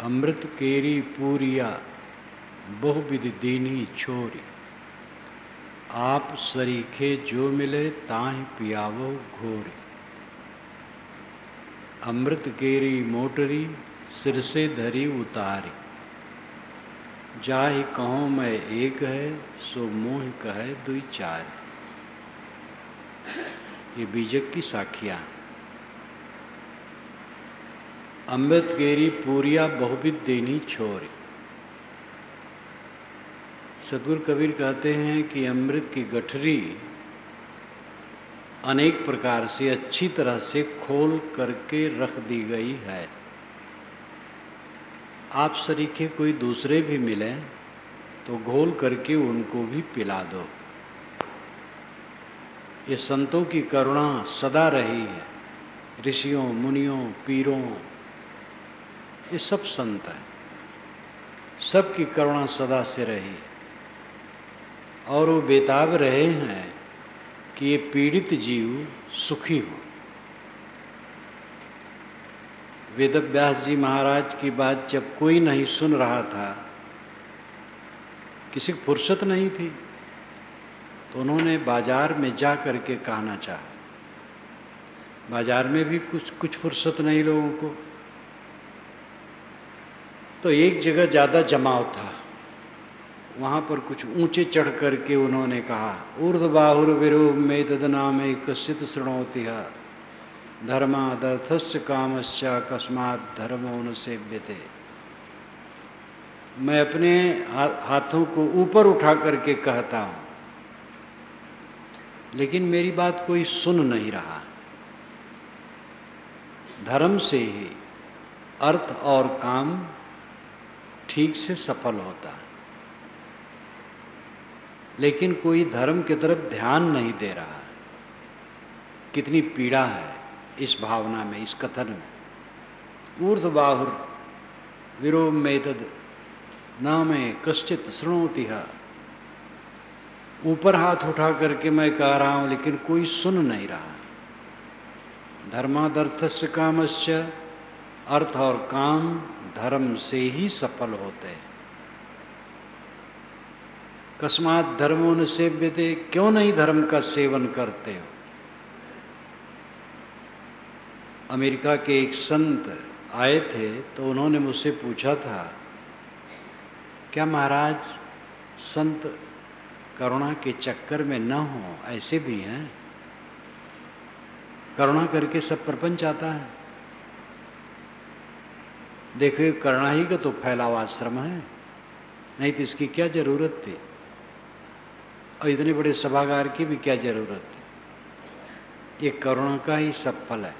अमृत केरी पूरिया बहुविधि दीनी छोरी। आप सरीखे जो मिले ताहि पियावो घोरी। अमृत केरी मोटरी सिर से धरी उतारी। जाहि कहो मैं एक है सो मोह कहे दुई चार। ये बीजक की साखियां। अमृत केरी पूरिया बहुविध देनी छोरी। सतगुरु कबीर कहते हैं कि अमृत की गठरी अनेक प्रकार से अच्छी तरह से खोल करके रख दी गई है। आप सरीखे कोई दूसरे भी मिले तो घोल करके उनको भी पिला दो। ये संतों की करुणा सदा रही है। ऋषियों, मुनियों, पीरों, ये सब संत हैं, सबकी करुणा सदा से रही है। और वो बेताब रहे हैं कि ये पीड़ित जीव सुखी हो। वेदव्यास जी महाराज की बात जब कोई नहीं सुन रहा था, किसी को फुर्सत नहीं थी, तो उन्होंने बाजार में जा करके कहना चाहा। बाजार में भी कुछ फुर्सत नहीं लोगों को, तो एक जगह ज़्यादा जमाव था, वहाँ पर कुछ ऊंचे चढ़ करके उन्होंने कहा, ऊर्ध्वबाहुर विरोह में तदनामे कश्चित् शृणोति धर्मादर्थस्य कामस्य कस्मात् धर्मो न सेव्यते। मैं अपने हाथों को ऊपर उठा करके कहता हूँ, लेकिन मेरी बात कोई सुन नहीं रहा। धर्म से ही अर्थ और काम ठीक से सफल होता है, लेकिन कोई धर्म की तरफ ध्यान नहीं दे रहा। कितनी पीड़ा है इस भावना में, इस कथन में। ऊर्ध्वबाहुर विरोह में तद नामे कश्चित् शृणोति। ऊपर हाथ उठा करके मैं कह रहा हूं, लेकिन कोई सुन नहीं रहा। धर्मादर्थस्य कामस्य, अर्थ और काम धर्म से ही सफल होते हैं। कस्मात् धर्मो न सेव्यते, क्यों नहीं धर्म का सेवन करते हो। अमेरिका के एक संत आए थे, तो उन्होंने मुझसे पूछा था, क्या महाराज संत करुणा के चक्कर में न हो, ऐसे भी हैं, करुणा करके सब प्रपंच आता है। देखो करुणा ही का तो फैलावा आश्रम है, नहीं तो इसकी क्या जरूरत थी, और इतने बड़े सभागार की भी क्या जरूरत थी। ये करुणा का ही सब फल है।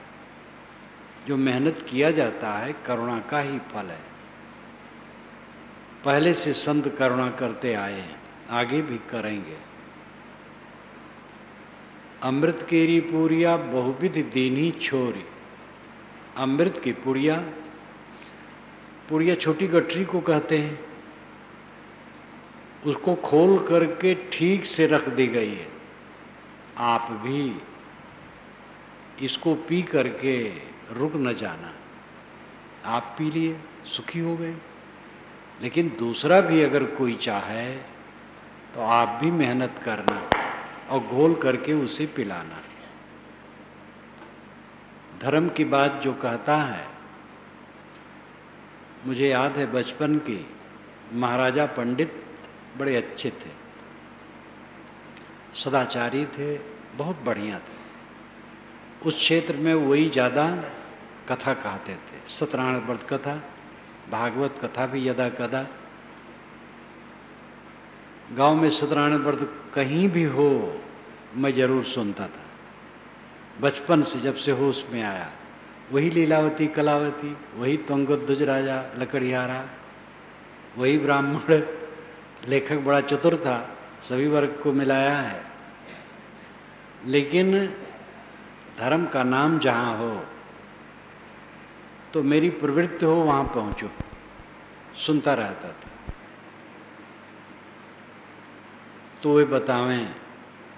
जो मेहनत किया जाता है करुणा का ही फल है। पहले से संत करुणा करते आए हैं, आगे भी करेंगे। अमृत केरी पूरिया बहुविधि दीनी छोरी। अमृत की पुड़िया, पुड़िया छोटी गठरी को कहते हैं, उसको खोल करके ठीक से रख दी गई है। आप भी इसको पी करके रुक न जाना। आप पी लिए, सुखी हो गए, लेकिन दूसरा भी अगर कोई चाहे तो आप भी मेहनत करना और घोल करके उसे पिलाना। धर्म की बात जो कहता है, मुझे याद है बचपन की, महाराजा पंडित बड़े अच्छे थे, सदाचारी थे, बहुत बढ़िया थे। उस क्षेत्र में वही ज़्यादा कथा कहते थे, सत्यनारायण व्रत कथा, भागवत कथा भी यदा कदा। गांव में सत्यनारायण व्रत कहीं भी हो मैं जरूर सुनता था, बचपन से, जब से होश में आया। वही लीलावती कलावती, वही तुंगध्वज राजा लकड़ियारा, वही ब्राह्मण लेखक बड़ा चतुर था, सभी वर्ग को मिलाया है। लेकिन धर्म का नाम जहाँ हो तो मेरी प्रवृत्ति हो वहाँ पहुँचो, सुनता रहता था। तो वे बतावें,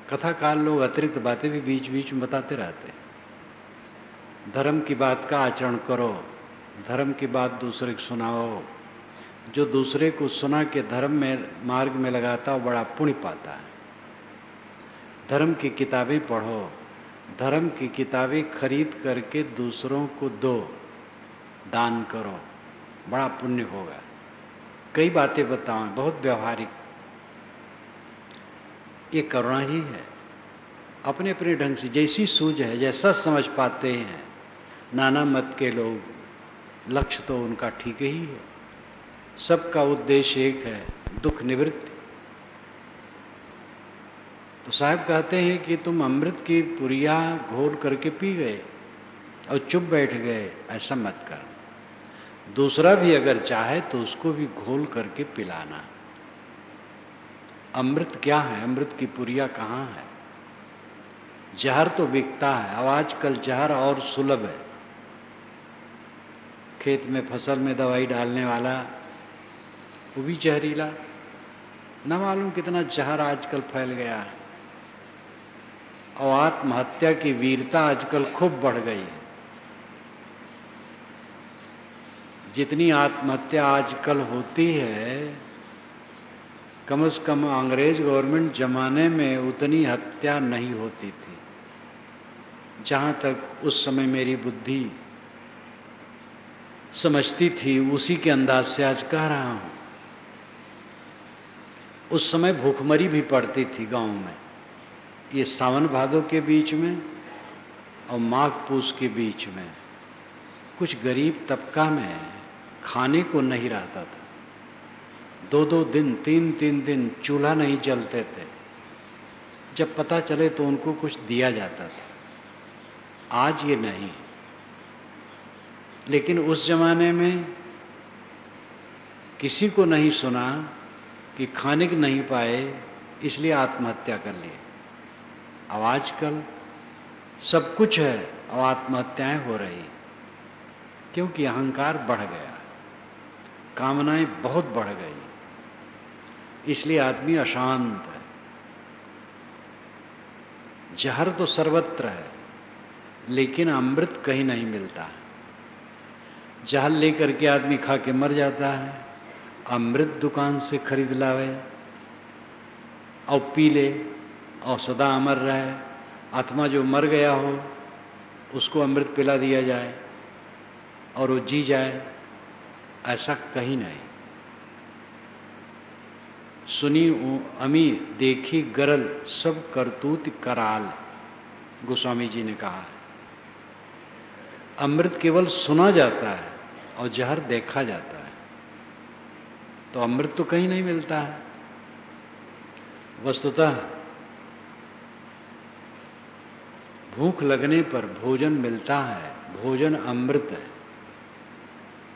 कथाकाल लोग अतिरिक्त बातें भी बीच बीच में बताते रहते हैं। धर्म की बात का आचरण करो, धर्म की बात दूसरे को सुनाओ। जो दूसरे को सुना के धर्म में मार्ग में लगाता है बड़ा पुण्य पाता है। धर्म की किताबें पढ़ो, धर्म की किताबें खरीद करके दूसरों को दो, दान करो, बड़ा पुण्य होगा। कई बातें बताऊं, बहुत व्यवहारिक, ये करुणा ही है। अपने अपने ढंग से जैसी सूझ है, जैसा समझ पाते हैं नाना मत के लोग, लक्ष्य तो उनका ठीक ही है, सबका उद्देश्य एक है, दुख निवृत्ति। तो साहब कहते हैं कि तुम अमृत की पुरिया घोल करके पी गए और चुप बैठ गए, ऐसा मत कर। दूसरा भी अगर चाहे तो उसको भी घोल करके पिलाना। अमृत क्या है? अमृत की पुरिया कहाँ है? जहर तो बिकता है, अब आजकल जहर और सुलभ है। खेत में फसल में दवाई डालने वाला वो भी जहरीला, न मालूम कितना जहर आजकल फैल गया है। और आत्महत्या की वीरता आजकल खूब बढ़ गई है। जितनी आत्महत्या आजकल होती है, कम से कम अंग्रेज गवर्नमेंट जमाने में उतनी हत्या नहीं होती थी। जहाँ तक उस समय मेरी बुद्धि समझती थी, उसी के अंदाज से आज कह रहा हूँ। उस समय भूखमरी भी पड़ती थी गांव में, ये सावन भादों के बीच में और माघ पूस के बीच में। कुछ गरीब तबका में खाने को नहीं रहता था, 2-2 दिन 3-3 दिन चूल्हा नहीं जलते थे। जब पता चले तो उनको कुछ दिया जाता था। आज ये नहीं, लेकिन उस जमाने में किसी को नहीं सुना कि खाने को नहीं पाए इसलिए आत्महत्या कर लिए। अब आजकल सब कुछ है और आत्महत्याएं हो रही, क्योंकि अहंकार बढ़ गया, कामनाएं बहुत बढ़ गई, इसलिए आदमी अशांत है। जहर तो सर्वत्र है, लेकिन अमृत कहीं नहीं मिलता। जहर लेकर के आदमी खा के मर जाता है, अमृत दुकान से खरीद लावे और पी ले और सदा अमर रहे। आत्मा जो मर गया हो उसको अमृत पिला दिया जाए और वो जी जाए, ऐसा कहीं नहीं। सुनी अमी देखी गरल सब करतूत कराल, गोस्वामी जी ने कहा है। अमृत केवल सुना जाता है और जहर देखा जाता है, तो अमृत तो कहीं नहीं मिलता है। वस्तुतः भूख लगने पर भोजन मिलता है, भोजन अमृत है,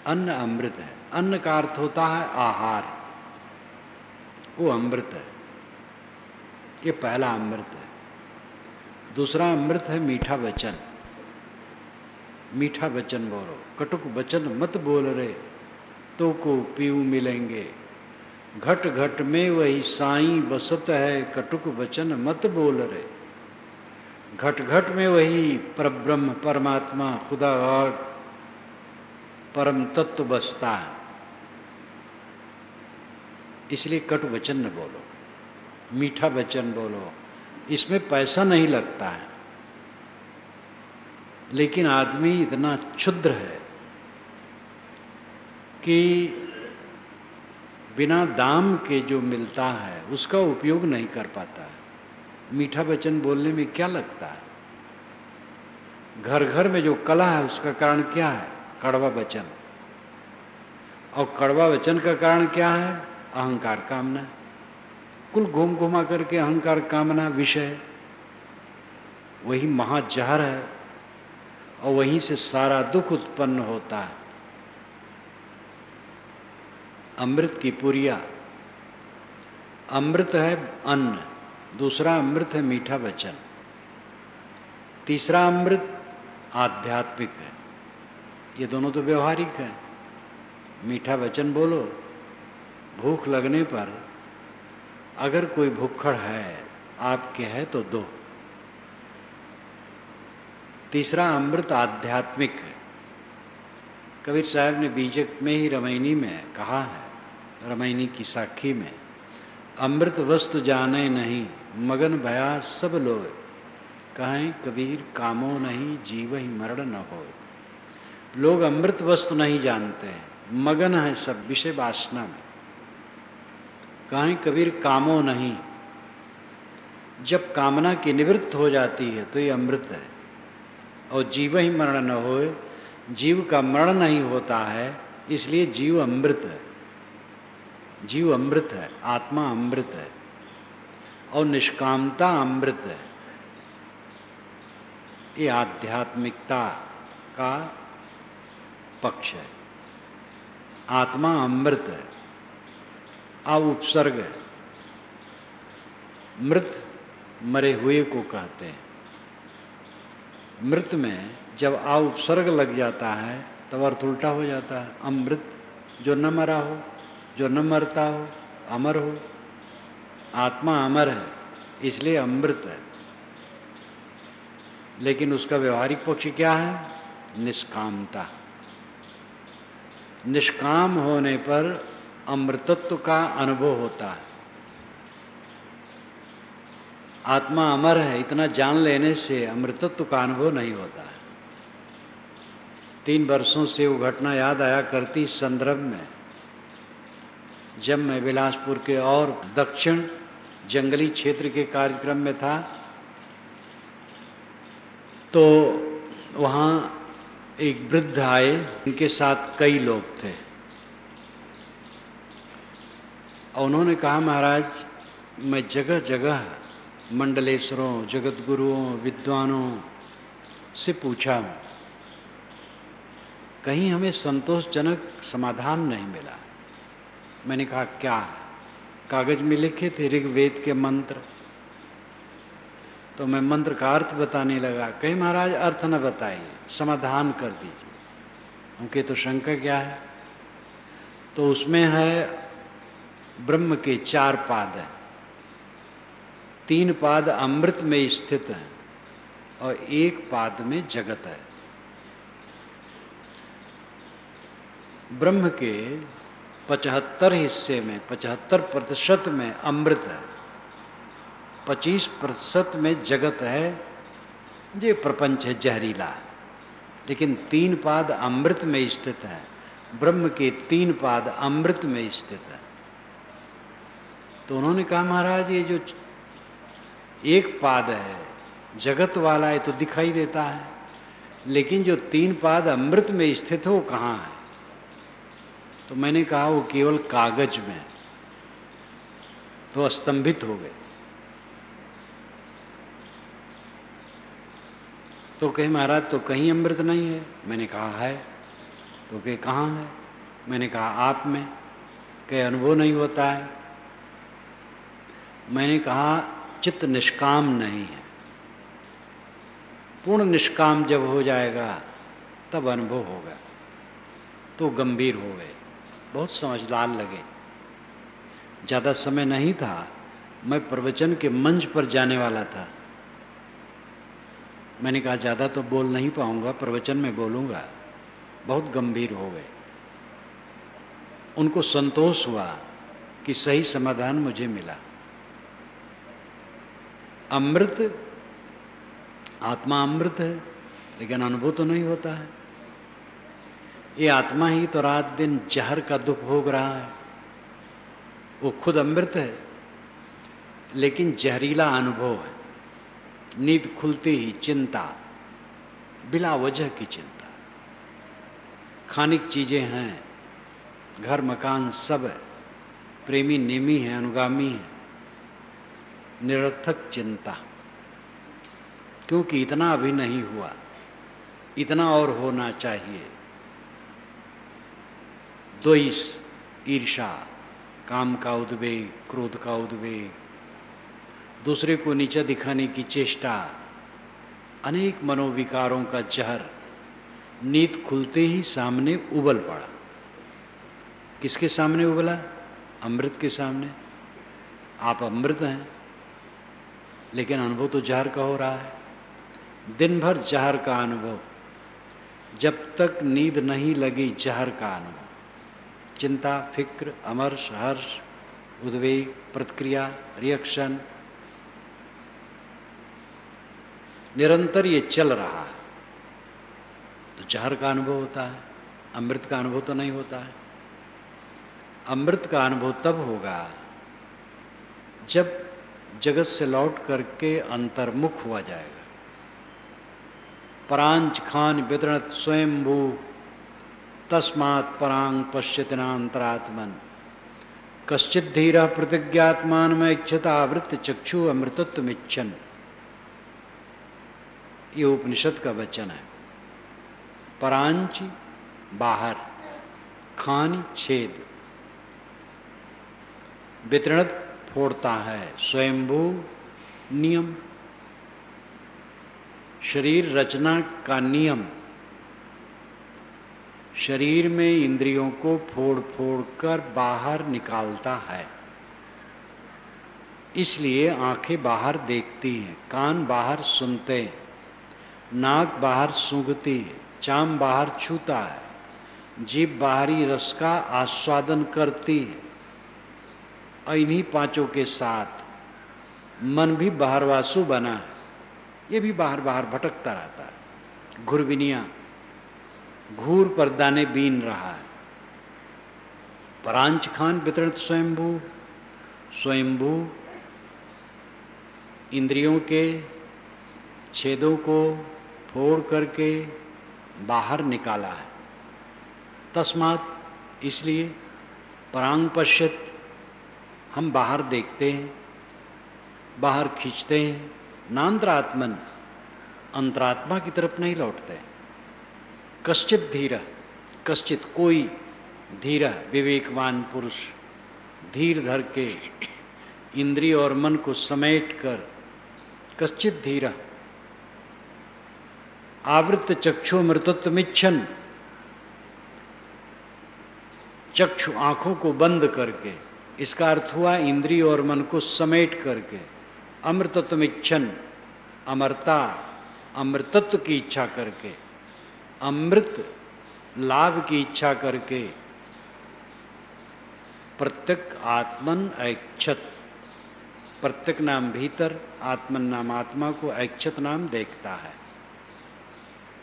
अन्न अमृत है। अन्न का अर्थ होता है आहार, वो अमृत है। ये पहला अमृत है। दूसरा अमृत है मीठा वचन। मीठा वचन बोलो, कटुक वचन मत बोल रे, तो को पीऊ मिलेंगे। घट घट में वही साईं बसत है, कटुक वचन मत बोल रे। घट घट में वही परब्रह्म परमात्मा खुदा और परम तत्व बसता है, इसलिए कटु वचन न बोलो, मीठा वचन बोलो। इसमें पैसा नहीं लगता है, लेकिन आदमी इतना क्षुद्र है कि बिना दाम के जो मिलता है उसका उपयोग नहीं कर पाता है। मीठा वचन बोलने में क्या लगता है? घर घर में जो कला है उसका कारण क्या है? कड़वा वचन। और कड़वा वचन का कारण क्या है? अहंकार कामना। कुल घूम घुमा करके अहंकार कामना विषय, वही महाजहर है और वहीं से सारा दुख उत्पन्न होता है। अमृत की पुरिया, अमृत है अन्न, दूसरा अमृत है मीठा वचन, तीसरा अमृत आध्यात्मिक है। ये दोनों तो व्यवहारिक है। मीठा वचन बोलो, भूख लगने पर अगर कोई भूखड़ है आपके है तो दो। तीसरा अमृत आध्यात्मिक है, कबीर साहब ने बीजक में ही रामायणी में कहा है, रामायणी की साखी में, अमृत वस्तु जाने नहीं मगन भया सब लोग, कहें कबीर कामो नहीं जीव ही मरण न हो। लोग अमृत वस्तु नहीं जानते हैं, मगन है सब विषय वासना में। कहें कबीर कामो नहीं, जब कामना की निवृत्त हो जाती है तो ये अमृत है। और जीव ही मरण न होए, जीव का मरण नहीं होता है, इसलिए जीव अमृत है। जीव अमृत है, आत्मा अमृत है और निष्कामता अमृत है। ये आध्यात्मिकता का पक्ष है। आत्मा अमृत है, उपसर्ग है। मृत मरे हुए को कहते हैं। मृत में जब उपसर्ग लग जाता है तब अर्थ उल्टा हो जाता है। अमृत जो न मरा हो, जो न मरता हो, अमर हो। आत्मा अमर है, इसलिए अमृत है। लेकिन उसका व्यवहारिक पक्ष क्या है? निष्कामता। निष्काम होने पर अमृतत्व का अनुभव होता है। आत्मा अमर है इतना जान लेने से अमृतत्व का अनुभव नहीं होता है। 3 वर्षों से वो घटना याद आया करती इस संदर्भ में, जब मैं बिलासपुर के और दक्षिण जंगली क्षेत्र के कार्यक्रम में था, तो वहाँ एक वृद्ध आए, उनके साथ कई लोग थे और उन्होंने कहा, महाराज मैं जगह जगह मंडलेश्वरों, जगत गुरुओं, विद्वानों से पूछा हूँ, कहीं हमें संतोषजनक समाधान नहीं मिला। मैंने कहा क्या? कागज में लिखे थे ऋग्वेद के मंत्र। तो मैं मंत्र का अर्थ बताने लगा। कहीं महाराज अर्थ न बताइए, समाधान कर दीजिए। उनके तो शंका क्या है? तो उसमें है ब्रह्म के 4 पाद हैं, 3 पाद अमृत में स्थित हैं और 1 पाद में जगत है। ब्रह्म के 75 हिस्से में 75% में अमृत है, 25% में जगत है। ये प्रपंच है जहरीला, लेकिन 3 पाद अमृत में स्थित है। ब्रह्म के 3 पाद अमृत में स्थित है। तो उन्होंने कहा, महाराज ये जो 1 पाद है जगत वाला है तो दिखाई देता है, लेकिन जो 3 पाद अमृत में स्थित हो कहाँ है? तो मैंने कहा वो केवल कागज में। तो स्तंभित हो गए। तो कहे, महाराज तो कहीं अमृत नहीं है। मैंने कहा है। तो कहे कहाँ है? मैंने कहा आप में। कहे अनुभव नहीं होता है। मैंने कहा चित्त निष्काम नहीं है। पूर्ण निष्काम जब हो जाएगा तब अनुभव होगा। तो गंभीर हो गए, बहुत समझदार लगे। ज़्यादा समय नहीं था, मैं प्रवचन के मंच पर जाने वाला था। मैंने कहा ज़्यादा तो बोल नहीं पाऊंगा, प्रवचन में बोलूँगा। बहुत गंभीर हो गए। उनको संतोष हुआ कि सही समाधान मुझे मिला। अमृत, आत्मा अमृत है, लेकिन अनुभव तो नहीं होता है। ये आत्मा ही तो रात दिन जहर का दुख भोग रहा है। वो खुद अमृत है, लेकिन जहरीला अनुभव है। नींद खुलते ही चिंता, बिला वजह की चिंता। खानिक चीजें हैं, घर मकान सब है, प्रेमी नेमी है, अनुगामी है, निरर्थक चिंता। क्योंकि इतना अभी नहीं हुआ, इतना और होना चाहिए। द्वेष, ईर्षा, काम का उद्वेग, क्रोध का उद्वेग, दूसरे को नीचा दिखाने की चेष्टा, अनेक मनोविकारों का जहर नींद खुलते ही सामने उबल पड़ा। किसके सामने उबला? अमृत के सामने। आप अमृत हैं, लेकिन अनुभव तो जहर का हो रहा है। दिन भर जहर का अनुभव। जब तक नींद नहीं लगी जहर का अनुभव। चिंता, फिक्र, अमर्ष, हर्ष, उद्वेग, प्रतिक्रिया, रिएक्शन, निरंतर ये चल रहा है, तो जहर का अनुभव होता है, अमृत का अनुभव तो नहीं होता है। अमृत का अनुभव तब होगा जब जगत से लौट करके अंतर्मुख हुआ जाएगा। परांच खान वितरणत स्वयंभू तस्मात् परांग पश्यतिनांतरात्मन कश्चित धीरः प्रतिज्ञात्मान में इच्छता आवृत्त चक्षु अमृतत्वमिच्छन। ये उपनिषद का वचन है। परांच बाहर, खान छेद, वितरणत फोड़ता है, स्वयंभू नियम, शरीर रचना का नियम, शरीर में इंद्रियों को फोड़ फोड़ कर बाहर निकालता है। इसलिए आंखें बाहर देखती हैं, कान बाहर सुनते हैं, नाक बाहर सूंघती है, चाम बाहर छूता है, जीभ बाहरी रस का आस्वादन करती है। और इन्हीं पांचों के साथ मन भी बाहरवासु बना है, ये भी बाहर बाहर भटकता रहता है। घुरबिनिया, घूर पर दाने बीन रहा है। परांच खान वितरणत स्वयंभू, स्वयंभू इंद्रियों के छेदों को फोड़ करके बाहर निकाला है। तस्मात्, इसलिए, परांग पश्यत, हम बाहर देखते हैं, बाहर खींचते हैं, नांतरात्मन, अंतरात्मा की तरफ नहीं लौटते। कश्चित धीर, कश्चित कोई, धीर विवेकवान पुरुष, धीर धर के इंद्रिय और मन को समेट कर, कश्चित धीर आवृत्त चक्षु अमृतत्वमिच्छन, चक्षु आंखों को बंद करके, इसका अर्थ हुआ इंद्रिय और मन को समेट करके, अमृतत्वमिच्छन, अमरता, अमृतत्व की इच्छा करके, अमृत लाभ की इच्छा करके, प्रत्यक आत्मन ऐक्षत, प्रत्यक नाम भीतर, आत्मन नाम आत्मा को, ऐक्षत नाम देखता है।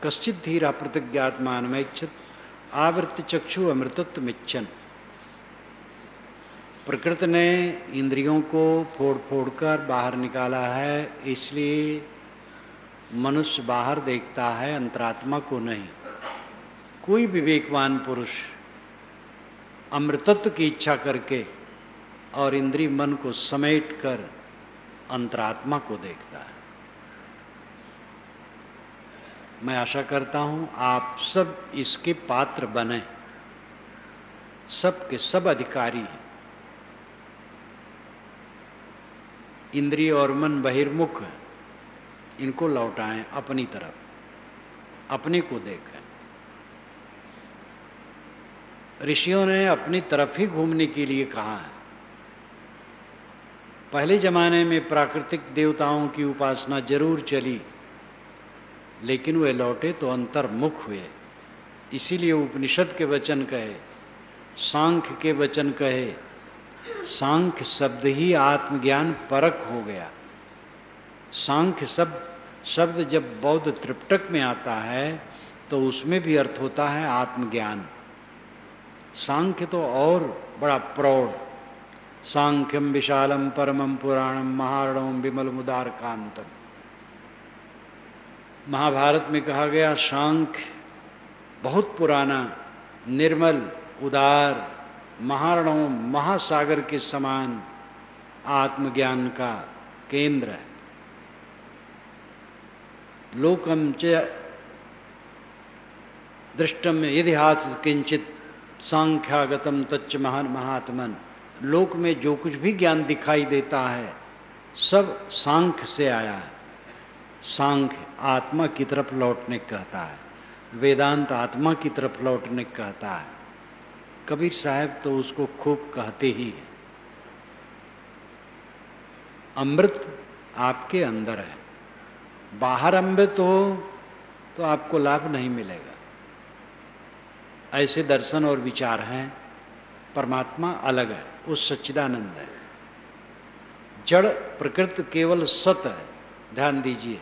कश्चित धीरा प्रतिज्ञात्मान में ऐक्षत आवृत्त चक्षु अमृतत्वमिच्छन। प्रकृति ने इंद्रियों को फोड़ फोड़ कर बाहर निकाला है, इसलिए मनुष्य बाहर देखता है, अंतरात्मा को नहीं। कोई विवेकवान पुरुष अमृतत्व की इच्छा करके और इंद्रिय मन को समेट कर अंतरात्मा को देखता है। मैं आशा करता हूं आप सब इसके पात्र बने, सब के सब अधिकारी हैं। इंद्रिय और मन बहिर्मुख है, इनको लौटाएं अपनी तरफ, अपने को देखें। ऋषियों ने अपनी तरफ ही घूमने के लिए कहा है। पहले जमाने में प्राकृतिक देवताओं की उपासना जरूर चली, लेकिन वे लौटे तो अंतर्मुख हुए। इसीलिए उपनिषद के वचन कहे, सांख्य के वचन कहे, सांख्य शब्द ही आत्मज्ञान परक हो गया। सांख्य शब्द जब बौद्ध त्रिपिटक में आता है तो उसमें भी अर्थ होता है आत्मज्ञान। सांख्य तो और बड़ा प्रौढ़, सांख्यम विशालम परमम पुराणम महारणम विमल मुदार कांतम। महाभारत में कहा गया सांख्य बहुत पुराना, निर्मल, उदार, महारणों, महासागर के समान आत्मज्ञान का केंद्र है। लोकम च दृष्टम इतिहास किंचित सांख्यागतम तच्च महान महात्मन। लोक में जो कुछ भी ज्ञान दिखाई देता है सब सांख्य से आया है। सांख्य आत्मा की तरफ लौटने कहता है, वेदांत आत्मा की तरफ लौटने कहता है। कबीर साहब तो उसको खूब कहते ही हैं। अमृत आपके अंदर है, बाहर अमृत हो तो आपको लाभ नहीं मिलेगा। ऐसे दर्शन और विचार हैं। परमात्मा अलग है, वो सच्चिदानंद है। जड़ प्रकृति केवल सत है, ध्यान दीजिए,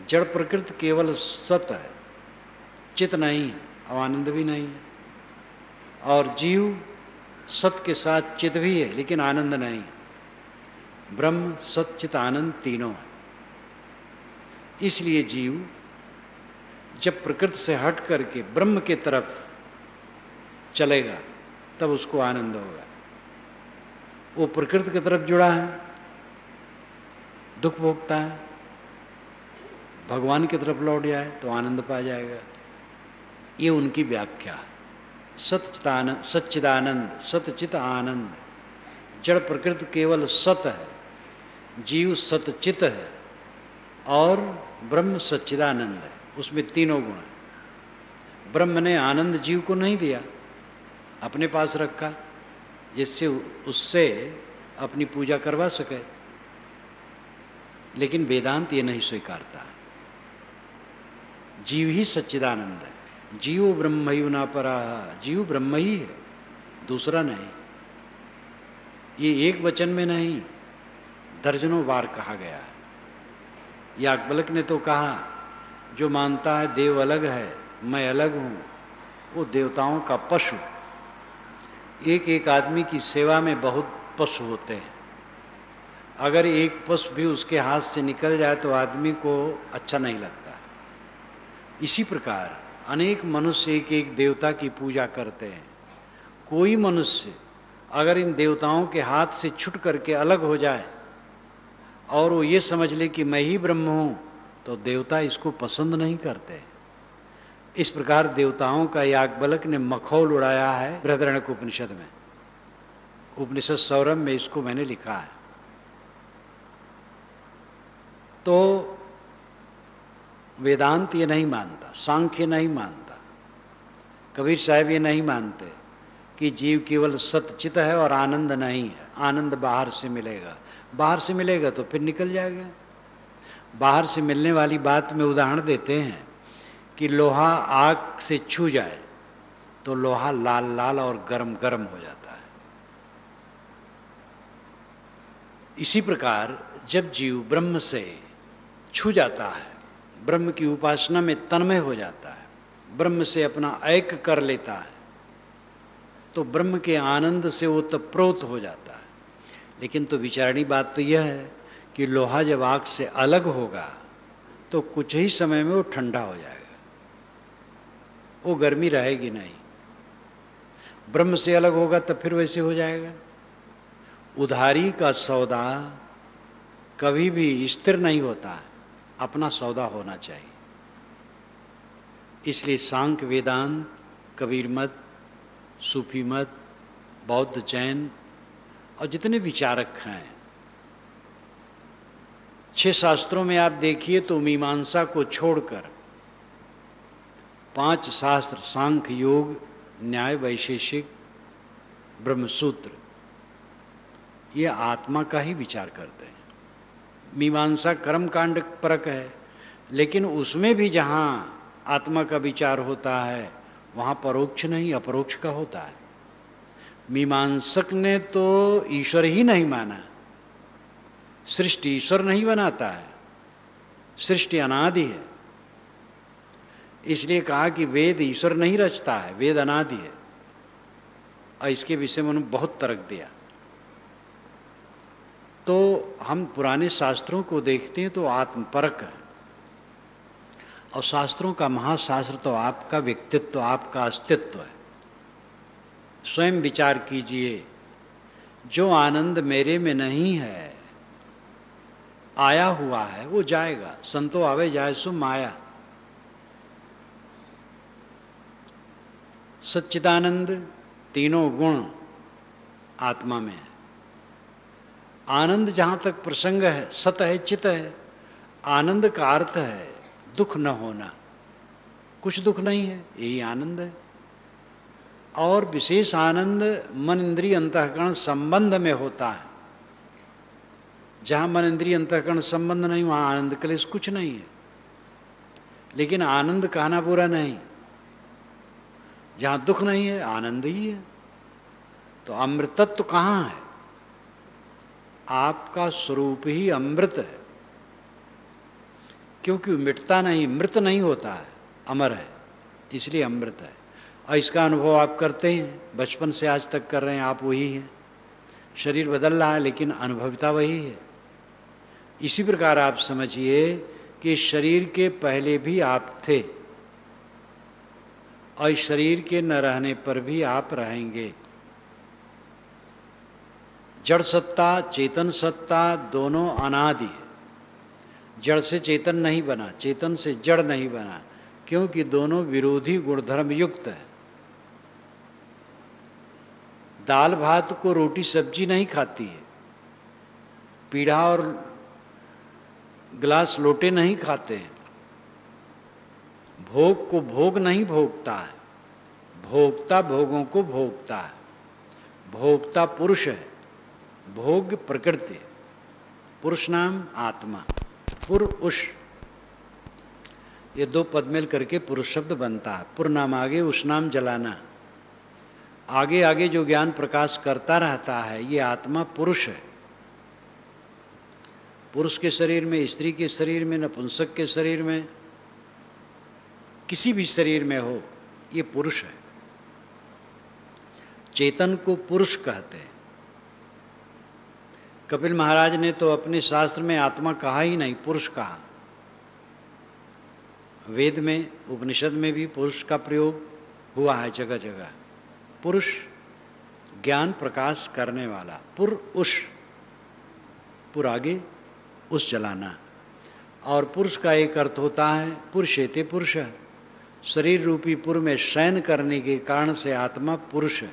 जड़ प्रकृति केवल सत है, चित नहीं है और आनंद भी नहीं है। और जीव सत के साथ चित भी है लेकिन आनंद नहीं। ब्रह्म सत चित आनंद तीनों है। इसलिए जीव जब प्रकृति से हट करके ब्रह्म की तरफ चलेगा तब उसको आनंद होगा। वो प्रकृति की तरफ जुड़ा है, दुख भोगता है, भगवान की तरफ लौट जाए तो आनंद पा जाएगा। ये उनकी व्याख्या। सच्चिदानंद, सतचित आनंद। जड़ प्रकृति केवल सत है, जीव सतचित है और ब्रह्म सच्चिदानंद है। उसमें तीनों गुण हैं। ब्रह्म ने आनंद जीव को नहीं दिया, अपने पास रखा जिससे उससे अपनी पूजा करवा सके, लेकिन वेदांत ये नहीं स्वीकारता। जीव ही सच्चिदानंद है। जीव ब्रह्मयु ना परा, जीव ब्रह्म ही है, दूसरा नहीं। ये एक वचन में नहीं, दर्जनों बार कहा गया है। याज्ञवल्क्य ने तो कहा, जो मानता है देव अलग है, मैं अलग हूं, वो देवताओं का पशु। एक एक आदमी की सेवा में बहुत पशु होते हैं। अगर एक पशु भी उसके हाथ से निकल जाए तो आदमी को अच्छा नहीं लगता। इसी प्रकार अनेक मनुष्य एक एक देवता की पूजा करते हैं। कोई मनुष्य अगर इन देवताओं के हाथ से छूट करके अलग हो जाए और वो ये समझ ले कि मैं ही ब्रह्म हूं, तो देवता इसको पसंद नहीं करते। इस प्रकार देवताओं का याज्ञवल्क्य ने मखौल उड़ाया है बृहदारण्यक उपनिषद में। उपनिषद सौरभ में इसको मैंने लिखा है। तो वेदांत ये नहीं मानता, सांख्य नहीं मानता, कबीर साहब ये नहीं मानते कि जीव केवल सतचित है और आनंद नहीं है। आनंद बाहर से मिलेगा, बाहर से मिलेगा तो फिर निकल जाएगा। बाहर से मिलने वाली बात में उदाहरण देते हैं कि लोहा आग से छू जाए तो लोहा लाल लाल और गरम गरम हो जाता है। इसी प्रकार जब जीव ब्रह्म से छू जाता है, ब्रह्म की उपासना में तन्मय हो जाता है, ब्रह्म से अपना ऐक्य कर लेता है, तो ब्रह्म के आनंद से वो तप्रोत हो जाता है। लेकिन तो विचारणी बात तो यह है कि लोहा जब आग से अलग होगा तो कुछ ही समय में वो ठंडा हो जाएगा, वो गर्मी रहेगी नहीं। ब्रह्म से अलग होगा तब फिर वैसे हो जाएगा। उधारी का सौदा कभी भी स्थिर नहीं होता है, अपना सौदा होना चाहिए। इसलिए सांख्य, वेदांत, कबीर मत, सूफी मत, बौद्ध, जैन और जितने विचारक हैं, 6 शास्त्रों में आप देखिए तो मीमांसा को छोड़कर 5 शास्त्र, सांख्य, योग, न्याय, वैशेषिक, ब्रह्मसूत्र, ये आत्मा का ही विचार करते हैं। मीमांसा कर्मकांड परक है, लेकिन उसमें भी जहाँ आत्मा का विचार होता है वहाँ परोक्ष नहीं अपरोक्ष का होता है। मीमांसक ने तो ईश्वर ही नहीं माना, सृष्टि ईश्वर नहीं बनाता है, सृष्टि अनादि है। इसलिए कहा कि वेद ईश्वर नहीं रचता है, वेद अनादि है। और इसके विषय में उन्होंने बहुत तर्क दिया। तो हम पुराने शास्त्रों को देखते हैं तो आत्मपरक है, और शास्त्रों का महाशास्त्र तो आपका व्यक्तित्व, आपका अस्तित्व है। स्वयं विचार कीजिए, जो आनंद मेरे में नहीं है, आया हुआ है, वो जाएगा। संतो आवे जाए सो माया। सच्चिदानंद तीनों गुण आत्मा में है। आनंद जहाँ तक प्रसंग है, सत है, चित है। आनंद का अर्थ है दुख न होना, कुछ दुख नहीं है, यही आनंद है। और विशेष आनंद मन इंद्रिय अंतःकरण संबंध में होता है। जहाँ मन इंद्रिय अंतःकरण संबंध नहीं, वहाँ आनंद क्लेश कुछ नहीं है। लेकिन आनंद कहना बुरा नहीं, जहाँ दुख नहीं है आनंद ही है। तो अमृतत्व तो कहाँ है? आपका स्वरूप ही अमृत है, क्योंकि मिटता नहीं, मृत नहीं होता है, अमर है, इसलिए अमृत है। और इसका अनुभव आप करते हैं, बचपन से आज तक कर रहे हैं, आप वही हैं। शरीर बदल रहा है लेकिन अनुभवता वही है। इसी प्रकार आप समझिए कि शरीर के पहले भी आप थे और शरीर के न रहने पर भी आप रहेंगे। जड़ सत्ता चेतन सत्ता दोनों अनादि है। जड़ से चेतन नहीं बना, चेतन से जड़ नहीं बना, क्योंकि दोनों विरोधी गुणधर्म युक्त है। दाल भात को रोटी सब्जी नहीं खाती है, पीढ़ा और गिलास लोटे नहीं खाते हैं, भोग को भोग नहीं भोगता है, भोगता भोगों को भोगता है। भोगता पुरुष है, भोग प्रकृति। पुरुष नाम आत्मा, पुरुष, ये दो पद मिल करके पुरुष शब्द बनता है। पुर नाम आगे, उस नाम जलाना, आगे आगे जो ज्ञान प्रकाश करता रहता है, ये आत्मा पुरुष है। पुरुष के शरीर में, स्त्री के शरीर में, नपुंसक के शरीर में, किसी भी शरीर में हो, ये पुरुष है। चेतन को पुरुष कहते हैं। कपिल महाराज ने तो अपने शास्त्र में आत्मा कहा ही नहीं, पुरुष कहा। वेद में, उपनिषद में भी पुरुष का प्रयोग हुआ है जगह जगह। पुरुष ज्ञान प्रकाश करने वाला, पुरुष, पुर आगे उस जलाना। और पुरुष का एक अर्थ होता है पुरुषेते पुरुष, शरीर रूपी पुर में शयन करने के कारण से आत्मा पुरुष है।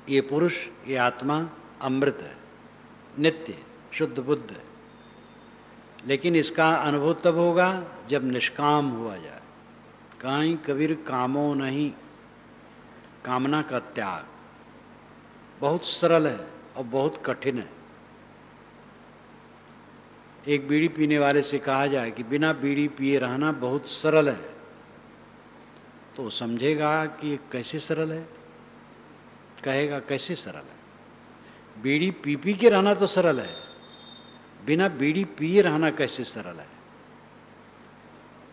ये पुरुष, ये आत्मा अमृत है, नित्य शुद्ध बुद्ध है। लेकिन इसका अनुभव तब होगा जब निष्काम हुआ जाए। काई कबीर कामो नहीं, कामना का त्याग बहुत सरल है और बहुत कठिन है। एक बीड़ी पीने वाले से कहा जाए कि बिना बीड़ी पिए रहना बहुत सरल है, तो समझेगा कि ये कैसे सरल है, कहेगा कैसे सरल है। बीड़ी पी पी के रहना तो सरल है, बिना बीड़ी पिए रहना कैसे सरल है?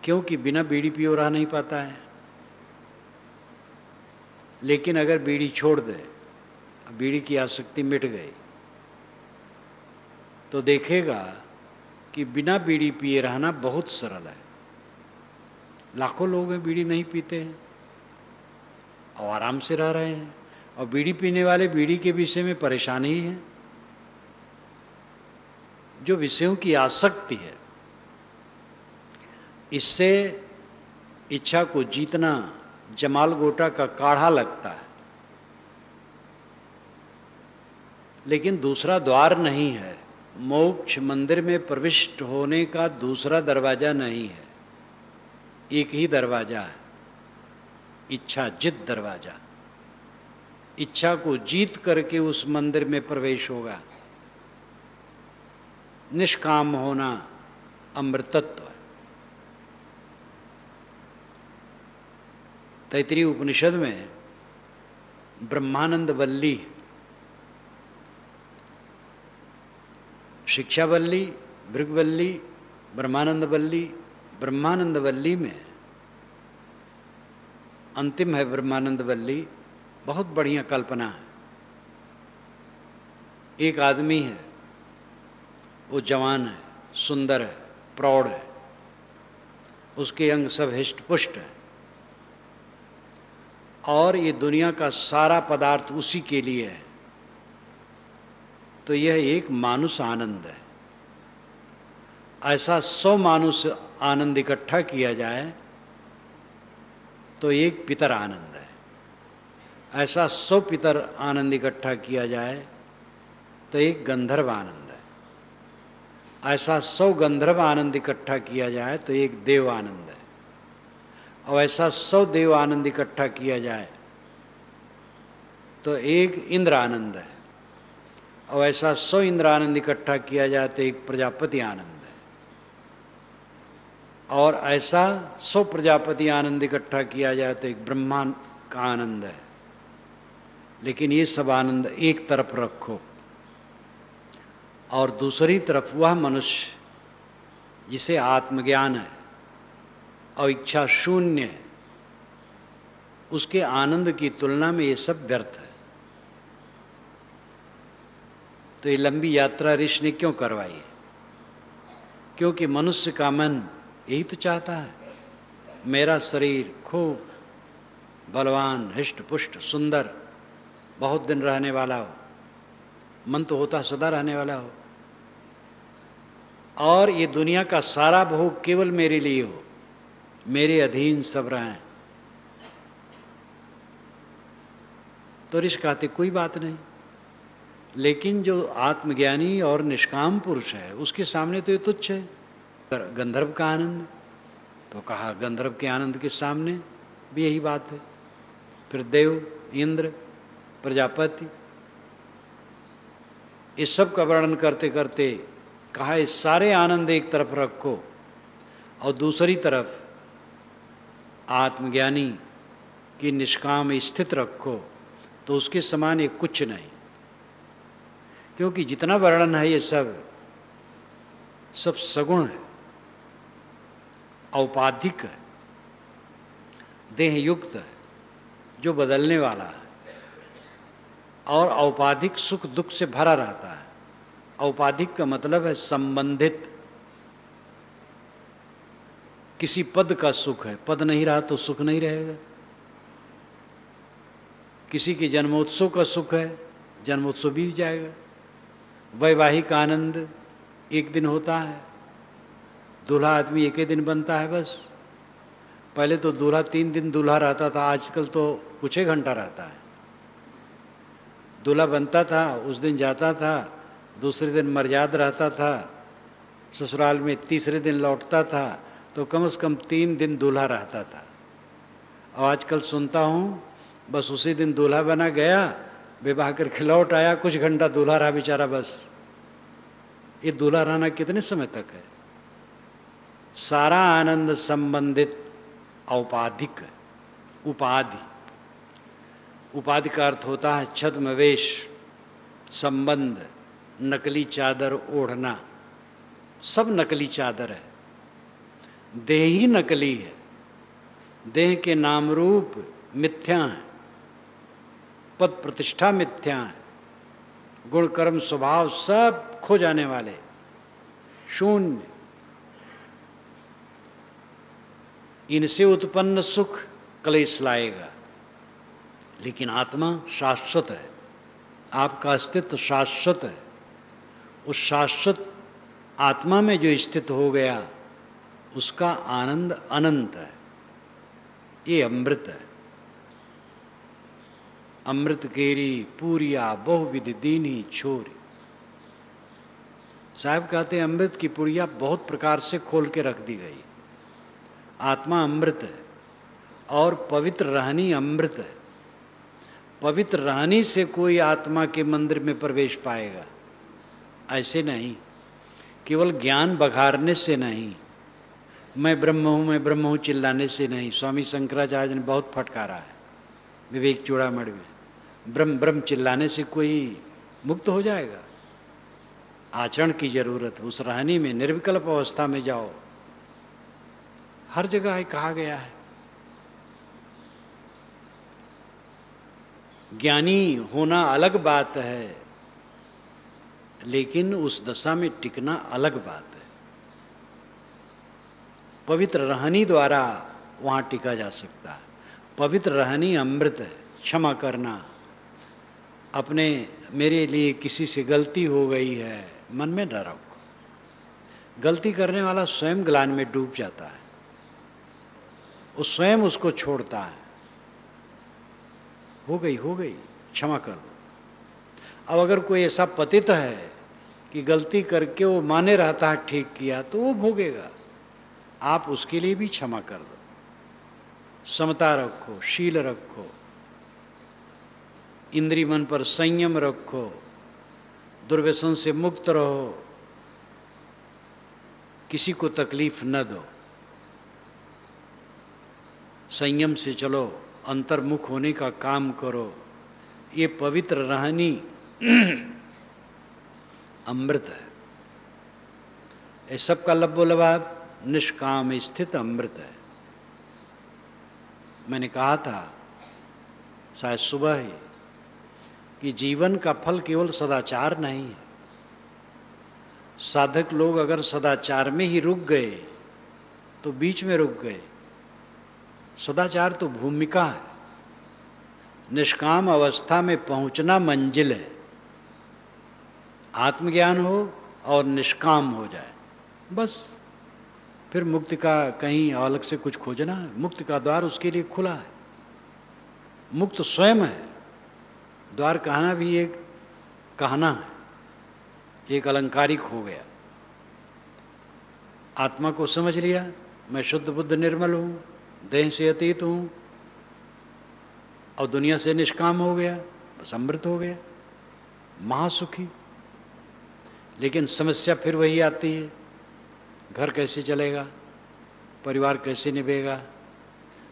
क्योंकि बिना बीड़ी पिए रह नहीं पाता है। लेकिन अगर बीड़ी छोड़ दे, बीड़ी की आसक्ति मिट गई, तो देखेगा कि बिना बीड़ी पिए रहना बहुत सरल है। लाखों लोग हैं बीड़ी नहीं पीते हैं और आराम से रह रहे हैं, और बीड़ी पीने वाले बीड़ी के विषय में परेशान ही हैं। जो विषयों की आसक्ति है, इससे इच्छा को जीतना जमाल गोटा का काढ़ा लगता है। लेकिन दूसरा द्वार नहीं है, मोक्ष मंदिर में प्रविष्ट होने का दूसरा दरवाजा नहीं है, एक ही दरवाजा है, इच्छा जित दरवाजा। इच्छा को जीत करके उस मंदिर में प्रवेश होगा। निष्काम होना अमृतत्व है। तैत्तिरीय उपनिषद में ब्रह्मानंद वल्ली, शिक्षा वल्ली, भृगवल्ली, ब्रह्मानंद वल्ली। ब्रह्मानंद वल्ली में अंतिम है ब्रह्मानंद वल्ली, बहुत बढ़िया कल्पना है। एक आदमी है, वो जवान है, सुंदर है, प्रौढ़ है, उसके अंग सब हिष्ट पुष्ट है, और ये दुनिया का सारा पदार्थ उसी के लिए है। तो यह एक मानुष आनंद है। ऐसा 100 मानुष आनंद इकट्ठा किया जाए तो एक पितर आनंद है। ऐसा 100 पितर आनंद इकट्ठा किया जाए तो एक गंधर्व आनंद है। ऐसा 100 गंधर्व आनंद इकट्ठा किया जाए तो एक देव आनंद है। और ऐसा 100 देव आनंद इकट्ठा किया जाए तो एक इंद्र आनंद है। और ऐसा 100 इंद्र आनंद इकट्ठा किया जाए तो एक प्रजापति आनंद है। और ऐसा 100 प्रजापति आनंद इकट्ठा किया जाए तो एक ब्रह्मांड का आनंद है। लेकिन ये सब आनंद एक तरफ रखो और दूसरी तरफ वह मनुष्य जिसे आत्मज्ञान है और इच्छा शून्य है, उसके आनंद की तुलना में ये सब व्यर्थ है। तो ये लंबी यात्रा ऋषि ने क्यों करवाई है? क्योंकि मनुष्य का मन यही तो चाहता है, मेरा शरीर खूब बलवान, हिष्ट पुष्ट, सुंदर, बहुत दिन रहने वाला हो। मन तो होता सदा रहने वाला हो, और ये दुनिया का सारा भोग केवल मेरे लिए हो, मेरे अधीन सब रहें। तो ऋषि कहते कोई बात नहीं। लेकिन जो आत्मज्ञानी और निष्काम पुरुष है उसके सामने तो ये तुच्छ है। गंधर्व का आनंद, तो कहा गंधर्व के आनंद के सामने भी यही बात है। फिर देव, इंद्र, प्रजापति, इस सब का वर्णन करते करते कहा इस सारे आनंद एक तरफ रखो और दूसरी तरफ आत्मज्ञानी की निष्काम स्थित रखो, तो उसके समान ये कुछ नहीं। क्योंकि जितना वर्णन है ये सब सगुण है, औपाधिक है, देह युक्त है, जो बदलने वाला है और औपाधिक सुख दुख से भरा रहता है। औपाधिक का मतलब है संबंधित, किसी पद का सुख है, पद नहीं रहा तो सुख नहीं रहेगा। किसी के जन्मोत्सव का सुख है, जन्मोत्सव बीत जाएगा। वैवाहिक आनंद एक दिन होता है, दूल्हा आदमी एक ही दिन बनता है बस। पहले तो दूल्हा 3 दिन दूल्हा रहता था, आजकल तो कुछ ही घंटा रहता है। दूल्हा बनता था, उस दिन जाता था, दूसरे दिन मर्याद रहता था, ससुराल में तीसरे दिन लौटता था, तो कम से कम 3 दिन दूल्हा रहता था। और आजकल सुनता हूँ बस उसी दिन दूल्हा बना गया, विवाह करके लौट आया, कुछ घंटा दूल्हा रहा बेचारा बस। ये दूल्हा रहना कितने समय तक है? सारा आनंद संबंधित औपाधिक है, उपाधि। उपाधि का अर्थ होता है छद्मवेश, संबंध, नकली चादर ओढ़ना। सब नकली चादर है, देह ही नकली है। देह के नाम रूप मिथ्या है, पद प्रतिष्ठा मिथ्या है, गुण कर्म स्वभाव सब खो जाने वाले, शून्य। इनसे उत्पन्न सुख क्लेश लाएगा, लेकिन आत्मा शाश्वत है, आपका अस्तित्व शाश्वत है। उस शाश्वत आत्मा में जो स्थित हो गया उसका आनंद अनंत है। ये अमृत है। अमृत केरी पूरिया बहुविधि दीनी छोरी। साहब कहते हैं अमृत की पुड़िया बहुत प्रकार से खोल के रख दी गई। आत्मा अमृत है और पवित्र रहनी अमृत है। पवित्र रहनी से कोई आत्मा के मंदिर में प्रवेश पाएगा, ऐसे नहीं। केवल ज्ञान बघारने से नहीं, मैं ब्रह्म हूँ, मैं ब्रह्म हूँ चिल्लाने से नहीं। स्वामी शंकराचार्य ने बहुत फटकारा है विवेक चूड़ामणि में। ब्रह्म ब्रह्म चिल्लाने से कोई मुक्त हो जाएगा? आचरण की जरूरत है। उस रहनी में निर्विकल्प अवस्था में जाओ। हर जगह है, कहा गया है। ज्ञानी होना अलग बात है, लेकिन उस दशा में टिकना अलग बात है। पवित्र रहनी द्वारा वहाँ टिका जा सकता है। पवित्र रहनी अमृत है। क्षमा करना, अपने मेरे लिए किसी से गलती हो गई है, मन में न रखो। गलती करने वाला स्वयं ग्लानि में डूब जाता है, वो स्वयं उसको छोड़ता है। हो गई, क्षमा कर दो। अब अगर कोई ऐसा पतित है कि गलती करके वो माने रहता है ठीक किया, तो वो भोगेगा। आप उसके लिए भी क्षमा कर दो। समता रखो, शील रखो, इंद्रिय मन पर संयम रखो, दुर्व्यसन से मुक्त रहो, किसी को तकलीफ न दो। संयम से चलो, अंतर्मुख होने का काम करो, ये पवित्र रहनी अमृत है। ये सबका लबोलबाब निष्काम स्थित अमृत है। मैंने कहा था शायद सुबह ही कि जीवन का फल केवल सदाचार नहीं है। साधक लोग अगर सदाचार में ही रुक गए तो बीच में रुक गए। सदाचार तो भूमिका है, निष्काम अवस्था में पहुंचना मंजिल है। आत्मज्ञान हो और निष्काम हो जाए, बस फिर मुक्ति का कहीं अलग से कुछ खोजना है। मुक्ति का द्वार उसके लिए खुला है। मुक्त स्वयं है, द्वार कहना भी एक कहना है, एक अलंकारिक हो गया। आत्मा को समझ लिया, मैं शुद्ध बुद्ध निर्मल हूँ, देह से अतीत हूँ और दुनिया से निष्काम हो गया, बस अमृत हो गया, महासुखी। लेकिन समस्या फिर वही आती है, घर कैसे चलेगा, परिवार कैसे निभेगा,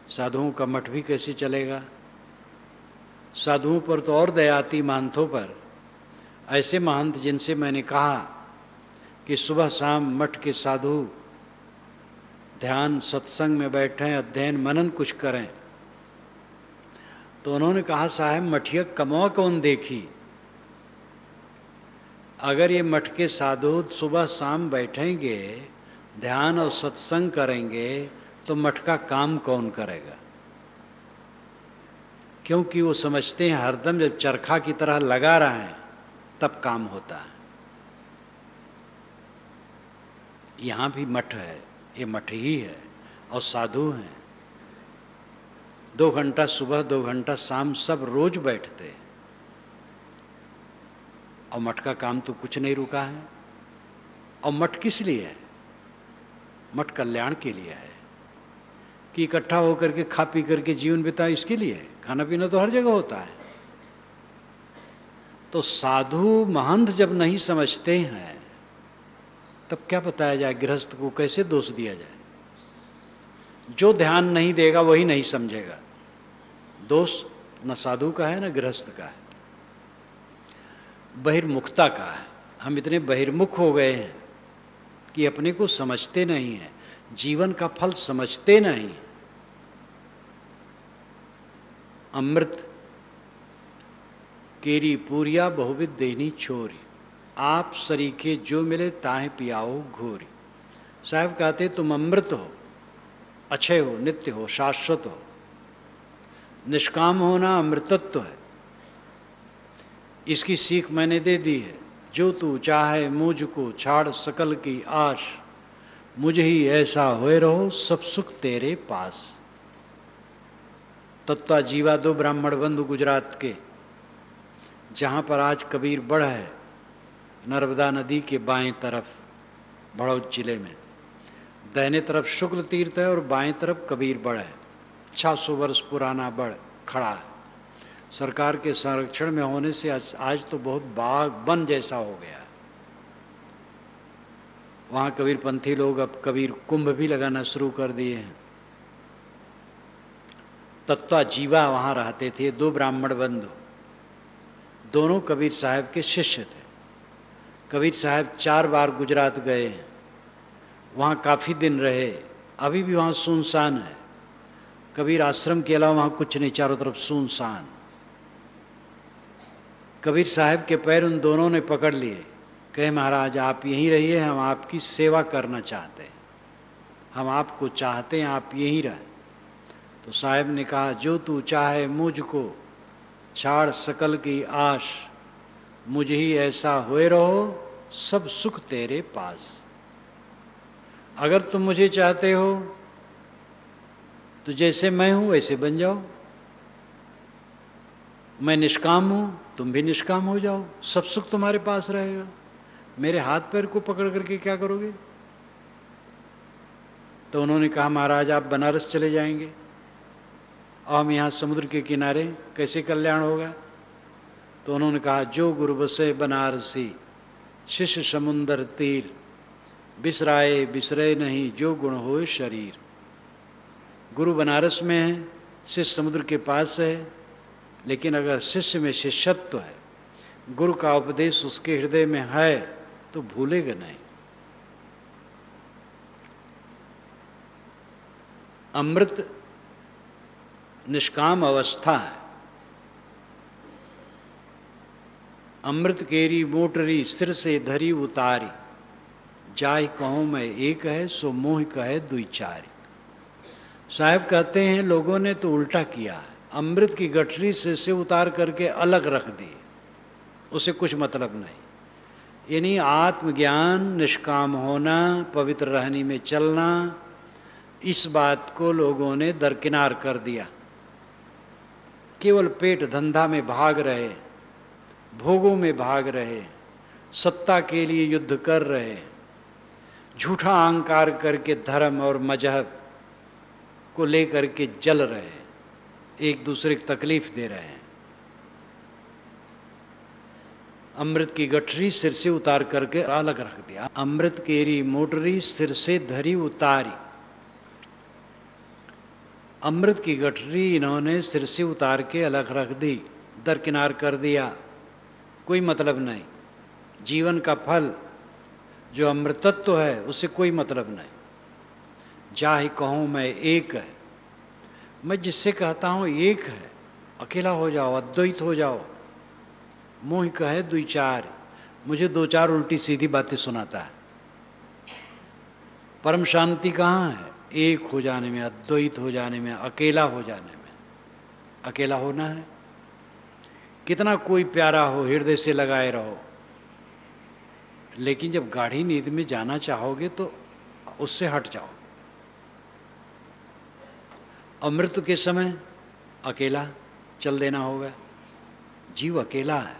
साधुओं का मठ भी कैसे चलेगा। साधुओं पर तो और दया आती, महंतों पर। ऐसे महंत जिनसे मैंने कहा कि सुबह शाम मठ के साधु ध्यान सत्संग में बैठें, अध्ययन मनन कुछ करें, तो उन्होंने कहा साहब मठिया कमवा कौन देखी। अगर ये मठ के साधु सुबह शाम बैठेंगे, ध्यान और सत्संग करेंगे, तो मठ का काम कौन करेगा। क्योंकि वो समझते हैं हरदम जब चरखा की तरह लगा रहे हैं तब काम होता है। यहाँ भी मठ है, ये मठ ही है और साधु हैं। 2 घंटा सुबह 2 घंटा शाम सब रोज बैठते, और मठ का काम तो कुछ नहीं रुका है। और मठ किस लिए है? मठ कल्याण के लिए है कि इकट्ठा होकर के खा पी करके जीवन बिताए, इसके लिए है। खाना पीना तो हर जगह होता है। तो साधु महंत जब नहीं समझते हैं तब क्या बताया जाए, गृहस्थ को कैसे दोष दिया जाए। जो ध्यान नहीं देगा वही नहीं समझेगा। दोष न साधु का है न गृहस्थ का है, बहिर्मुखता का है। हम इतने बहिर्मुख हो गए हैं कि अपने को समझते नहीं हैं, जीवन का फल समझते नहीं। अमृत केरी पूरिया बहुविध देनी छोरी, आप सरीखे जो मिले ताहे पियाओ घोरी। साहब कहते तुम अमृत हो, अक्षय हो, नित्य हो, शाश्वत हो। निष्काम होना अमृतत्व है। इसकी सीख मैंने दे दी है। जो तू चाहे मुझको छाड़ सकल की आश, मुझे ही ऐसा होए रहो सब सुख तेरे पास। तत्वा जीवा 2 ब्राह्मण बंधु गुजरात के, जहाँ पर आज कबीर बढ़ है, नर्मदा नदी के बाएं तरफ बड़ौद जिले में। दाहिने तरफ शुक्ल तीर्थ है और बाएं तरफ कबीर बढ़ है। 600 वर्ष पुराना बढ़ खड़ा है। सरकार के संरक्षण में होने से आज तो बहुत बाग वन जैसा हो गया। वहाँ कबीरपंथी लोग अब कबीर कुंभ भी लगाना शुरू कर दिए हैं। तत्वा जीवा वहाँ रहते थे, 2 ब्राह्मण बंधु, दोनों कबीर साहब के शिष्य थे। कबीर साहब 4 बार गुजरात गए हैं, वहाँ काफ़ी दिन रहे। अभी भी वहाँ सुनसान है। कबीर आश्रम के अलावा वहाँ कुछ नहीं, चारों तरफ सुनसान। कबीर साहब के पैर उन दोनों ने पकड़ लिए, कहे महाराज आप यहीं रहिए, हम आपकी सेवा करना चाहते हैं, हम आपको चाहते हैं, आप यहीं रहें। तो साहब ने कहा जो तू चाहे मुझको छाड़ सकल की आश, मुझे ही ऐसा होए रहो सब सुख तेरे पास। अगर तुम मुझे चाहते हो तो जैसे मैं हूं वैसे बन जाओ। मैं निष्काम हूं, तुम भी निष्काम हो जाओ, सब सुख तुम्हारे पास रहेगा। मेरे हाथ पैर को पकड़ करके क्या करोगे? तो उन्होंने कहा महाराज आप बनारस चले जाएंगे और हम यहाँ समुद्र के किनारे, कैसे कल्याण होगा? तो उन्होंने कहा जो गुरु बसे बनारसी, शिष्य समुंदर तीर, बिसराए बिसरे नहीं जो गुण होए शरीर। गुरु बनारस में है, शिष्य समुद्र के पास है, लेकिन अगर शिष्य में शिष्यत्व है, गुरु का उपदेश उसके हृदय में है, तो भूलेगा नहीं। अमृत निष्काम अवस्था है। अमृत केरी मोटरी सिर से धरी उतारी, जाय कहूँ मैं एक है सो मोह कहे दुई चारी। साहब कहते हैं लोगों ने तो उल्टा किया है, अमृत की गठरी से उतार करके अलग रख दी, उसे कुछ मतलब नहीं। यानी आत्मज्ञान, निष्काम होना, पवित्र रहनी में चलना, इस बात को लोगों ने दरकिनार कर दिया। केवल पेट धंधा में भाग रहे, भोगों में भाग रहे, सत्ता के लिए युद्ध कर रहे, झूठा अहंकार करके धर्म और मजहब को लेकर के जल रहे, एक दूसरे को तकलीफ दे रहे हैं। अमृत की गठरी सिर से उतार करके अलग रख दिया। अमृत केरी मोटरी सिर से धरी उतारी। अमृत की गठरी इन्होंने सिर से उतार के अलग रख दी, दरकिनार कर दिया, कोई मतलब नहीं। जीवन का फल जो अमृतत्व है उससे कोई मतलब नहीं। जाहि कहूँ मैं एक है, मैं जिससे कहता हूँ एक है, अकेला हो जाओ, अद्वैत हो जाओ। मोह कहे दुई चार, मुझे दो चार उल्टी सीधी बातें सुनाता है। परम शांति कहाँ है? एक हो जाने में, अद्वैत हो जाने में, अकेला हो जाने में। अकेला होना है। कितना कोई प्यारा हो, हृदय से लगाए रहो, लेकिन जब गाढ़ी नींद में जाना चाहोगे तो उससे हट जाओ। अमृत के समय अकेला चल देना होगा। जीव अकेला है।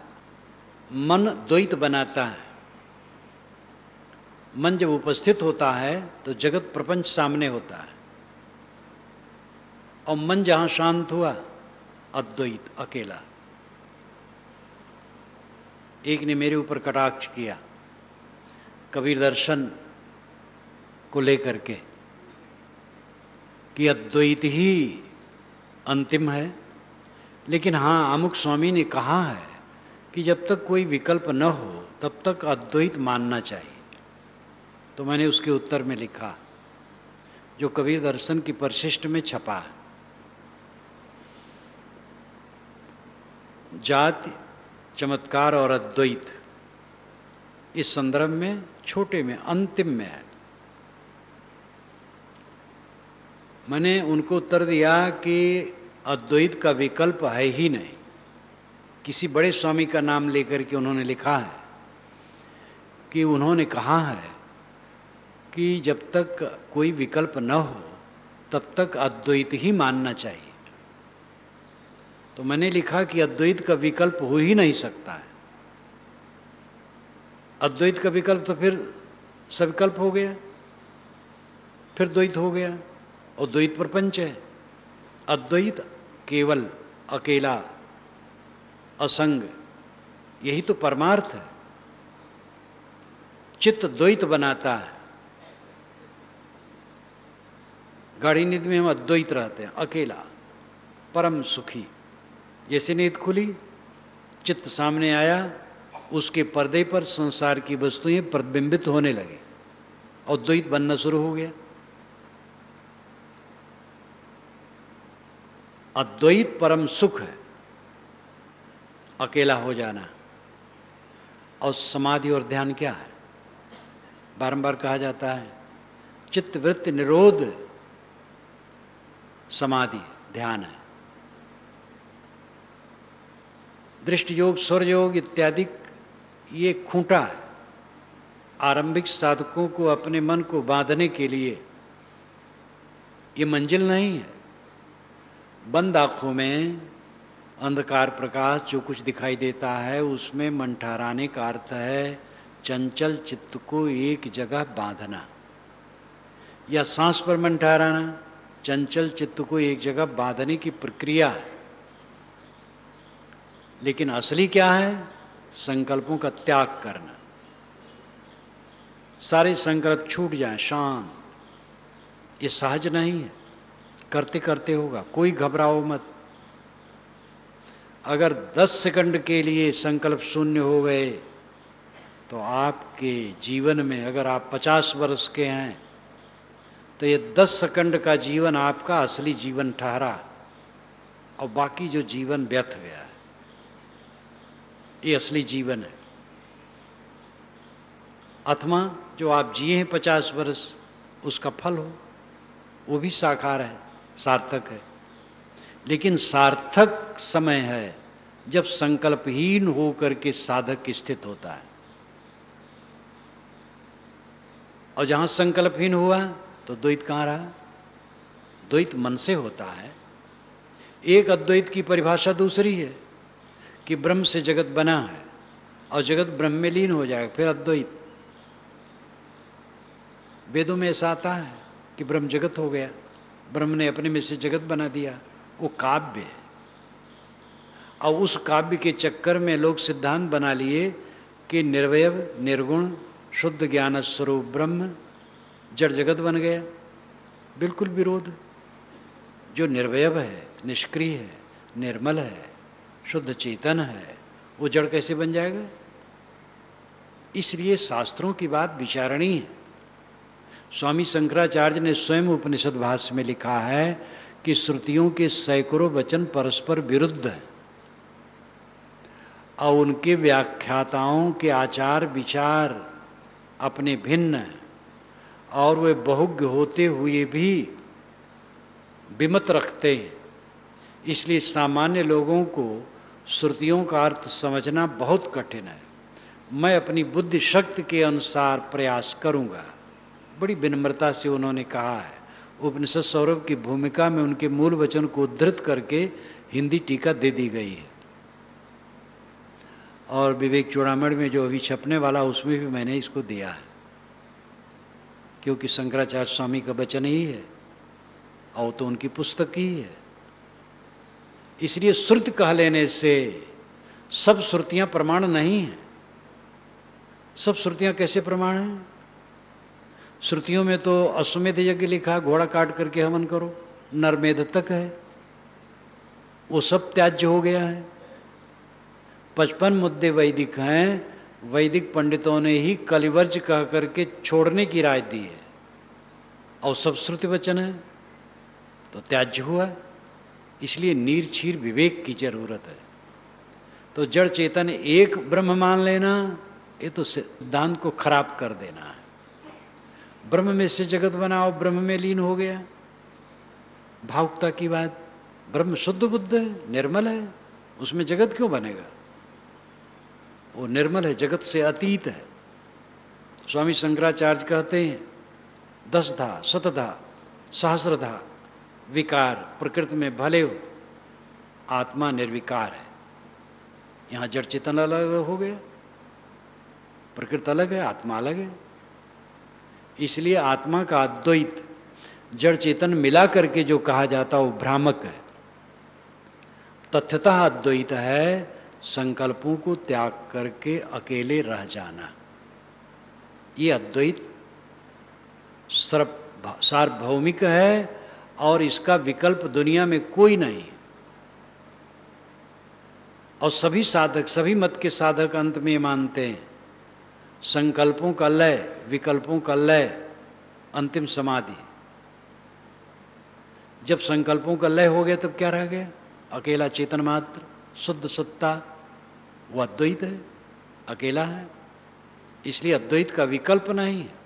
मन द्वैत बनाता है। मन जब उपस्थित होता है तो जगत प्रपंच सामने होता है, और मन जहां शांत हुआ, अद्वैत, अकेला। एक ने मेरे ऊपर कटाक्ष किया कबीर दर्शन को लेकर के कि अद्वैत ही अंतिम है, लेकिन हाँ, अमुक स्वामी ने कहा है कि जब तक कोई विकल्प न हो तब तक अद्वैत मानना चाहिए। तो मैंने उसके उत्तर में लिखा, जो कबीर दर्शन की परिशिष्ट में छपा है, जाति, चमत्कार और अद्वैत इस संदर्भ में छोटे में, अंतिम में है। मैंने उनको उत्तर दिया कि अद्वैत का विकल्प है ही नहीं। किसी बड़े स्वामी का नाम लेकर के उन्होंने लिखा है कि उन्होंने कहा है कि जब तक कोई विकल्प न हो तब तक अद्वैत ही मानना चाहिए। तो मैंने लिखा कि अद्वैत का विकल्प हो ही नहीं सकता है। अद्वैत का विकल्प तो फिर सविकल्प हो गया, फिर द्वैत हो गया, और द्वैत प्रपंच है। अद्वैत केवल, अकेला, असंग, यही तो परमार्थ है। चित्त द्वैत बनाता है। गाढ़ी नींद में हम अद्वैत रहते हैं, अकेला, परम सुखी। जैसे नींद खुली, चित्त सामने आया, उसके पर्दे पर संसार की वस्तुएं प्रतिबिंबित होने लगे और द्वैत बनना शुरू हो गया। अद्वैत परम सुख है, अकेला हो जाना। और समाधि और ध्यान क्या है? बारंबार कहा जाता है, चित्त वृत्ति निरोध समाधि, ध्यान है। दृष्टि योग, स्वर योग इत्यादि ये खूंटा है आरंभिक साधकों को अपने मन को बांधने के लिए। ये मंजिल नहीं है। बंद आंखों में अंधकार प्रकाश जो कुछ दिखाई देता है उसमें मन ठहराने का अर्थ है चंचल चित्त को एक जगह बांधना, या सांस पर मन ठहराना चंचल चित्त को एक जगह बांधने की प्रक्रिया है। लेकिन असली क्या है? संकल्पों का त्याग करना। सारे संकल्प छूट जाएं, शांत। ये सहज नहीं है, करते करते होगा, कोई घबराओ मत। अगर 10 सेकंड के लिए संकल्प शून्य हो गए तो आपके जीवन में, अगर आप 50 वर्ष के हैं तो ये 10 सेकंड का जीवन आपका असली जीवन ठहरा और बाकी जो जीवन व्यर्थ गया, ये असली जीवन है। अथवा जो आप जिए हैं 50 वर्ष, उसका फल हो, वो भी साकार है, सार्थक है। लेकिन सार्थक समय है जब संकल्पहीन होकर के साधक स्थित होता है। और जहां संकल्पहीन हुआ तो द्वैत कहाँ रहा? द्वैत मन से होता है। एक अद्वैत की परिभाषा दूसरी है कि ब्रह्म से जगत बना है और जगत ब्रह्म में लीन हो जाएगा, फिर अद्वैत। वेदों में ऐसा आता है कि ब्रह्म जगत हो गया, ब्रह्म ने अपने में से जगत बना दिया, वो काव्य है। और उस काव्य के चक्कर में लोग सिद्धांत बना लिए कि निर्वयव निर्गुण शुद्ध ज्ञान स्वरूप ब्रह्म जड़ जगत बन गया। बिल्कुल विरोध। जो निर्वयव है, निष्क्रिय है, निर्मल है, शुद्ध चेतन है, वो जड़ कैसे बन जाएगा? इसलिए शास्त्रों की बात विचारणीय है। स्वामी शंकराचार्य ने स्वयं उपनिषद भाष्य में लिखा है कि श्रुतियों के सैकड़ों वचन परस्पर विरुद्ध हैं और उनके व्याख्याताओं के आचार विचार अपने भिन्न हैं और वे बहुज्ञ होते हुए भी विमत रखते हैं। इसलिए सामान्य लोगों को श्रुतियों का अर्थ समझना बहुत कठिन है। मैं अपनी बुद्धि शक्ति के अनुसार प्रयास करूंगा। बड़ी विनम्रता से उन्होंने कहा है। उपनिषद सौरभ की भूमिका में उनके मूल वचन को उद्धृत करके हिंदी टीका दे दी गई है और विवेक चूड़ामणि में जो अभी छपने वाला उसमें भी मैंने इसको दिया है, क्योंकि शंकराचार्य स्वामी का वचन ही है और तो उनकी पुस्तक ही है। इसलिए श्रुति कह लेने से सब श्रुतियां प्रमाण नहीं हैं। सब श्रुतियां कैसे प्रमाण हैं? श्रुतियों में तो अश्वमेध यज्ञ लिखा, घोड़ा काट करके हवन करो, नरमेध तक है, वो सब त्याज्य हो गया है। 55 मुद्दे वैदिक हैं, वैदिक पंडितों ने ही कलिवर्ज कह करके छोड़ने की राय दी है और सब श्रुति वचन है, तो त्याज्य हुआ। इसलिए नीरछीर विवेक की जरूरत है। तो जड़ चेतन एक ब्रह्म मान लेना, ये तो सिद्धांत को खराब कर देना है। ब्रह्म में से जगत बना और ब्रह्म में लीन हो गया, भावुकता की बात। ब्रह्म शुद्ध बुद्ध है, निर्मल है, उसमें जगत क्यों बनेगा? वो निर्मल है, जगत से अतीत है। स्वामी शंकराचार्य कहते हैं 10 धा, शतधा, सहस्रधा विकार प्रकृति में भले हो, आत्मा निर्विकार है। यहाँ जड़ चेतन अलग हो गया, प्रकृति अलग है, आत्मा अलग है। इसलिए आत्मा का अद्वैत जड़ चेतन मिला करके जो कहा जाता वो भ्रामक है। तथ्यतः अद्वैत है संकल्पों को त्याग करके अकेले रह जाना। ये अद्वैत सार्वभौमिक है और इसका विकल्प दुनिया में कोई नहीं। और सभी साधक, सभी मत के साधक अंत में मानते हैं संकल्पों का लय, विकल्पों का लय अंतिम समाधि। जब संकल्पों का लय हो गया तब क्या रह गया? अकेला चेतन मात्र, शुद्ध सत्ता, वो अद्वैत है, अकेला है। इसलिए अद्वैत का विकल्प नहीं है।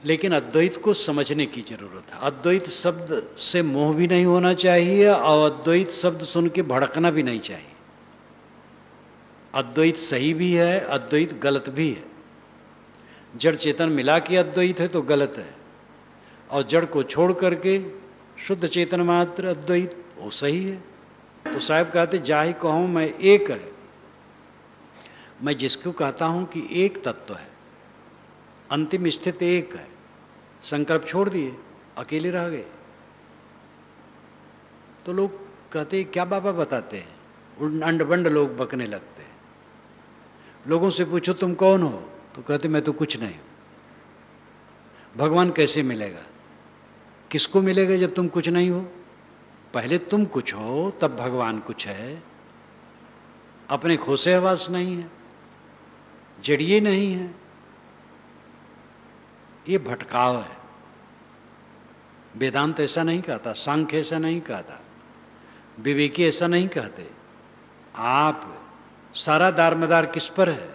लेकिन अद्वैत को समझने की जरूरत है। अद्वैत शब्द से मोह भी नहीं होना चाहिए और अद्वैत शब्द सुन के भड़कना भी नहीं चाहिए। अद्वैत सही भी है, अद्वैत गलत भी है। जड़ चेतन मिला के अद्वैत है तो गलत है, और जड़ को छोड़ करके शुद्ध चेतन मात्र अद्वैत वो सही है। तो साहब कहते जाहि कहूँ मैं एक है, मैं जिसको कहता हूँ कि एक तत्व है, अंतिम स्थिति एक है। संकल्प छोड़ दिए, अकेले रह गए। तो लोग कहते क्या बाबा बताते हैं, अंड बंड लोग बकने लगते हैं। लोगों से पूछो तुम कौन हो, तो कहते मैं तो कुछ नहीं। भगवान कैसे मिलेगा? किसको मिलेगा जब तुम कुछ नहीं हो? पहले तुम कुछ हो, तब भगवान कुछ है। अपने खोसे हवास नहीं है, जड़िए नहीं है, ये भटकाव है। वेदांत ऐसा नहीं कहता, सांख्य ऐसा नहीं कहता, विवेकी ऐसा नहीं कहते। आप सारा दारमदार किस पर है?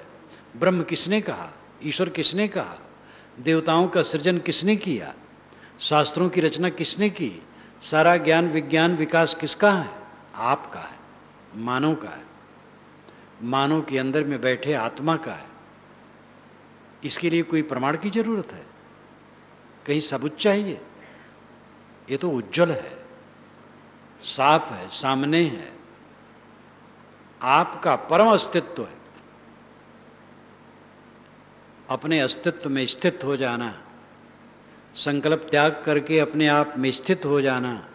ब्रह्म किसने कहा? ईश्वर किसने कहा? देवताओं का सृजन किसने किया? शास्त्रों की रचना किसने की? सारा ज्ञान विज्ञान विकास किसका है? आपका है, मानव का है, मानव के अंदर में बैठे आत्मा का है। इसके लिए कोई प्रमाण की जरूरत है? कहीं सबूत चाहिए? ये तो उज्जवल है, साफ है, सामने है, आपका परम अस्तित्व है। अपने अस्तित्व में स्थित हो जाना, संकल्प त्याग करके अपने आप में स्थित हो जाना,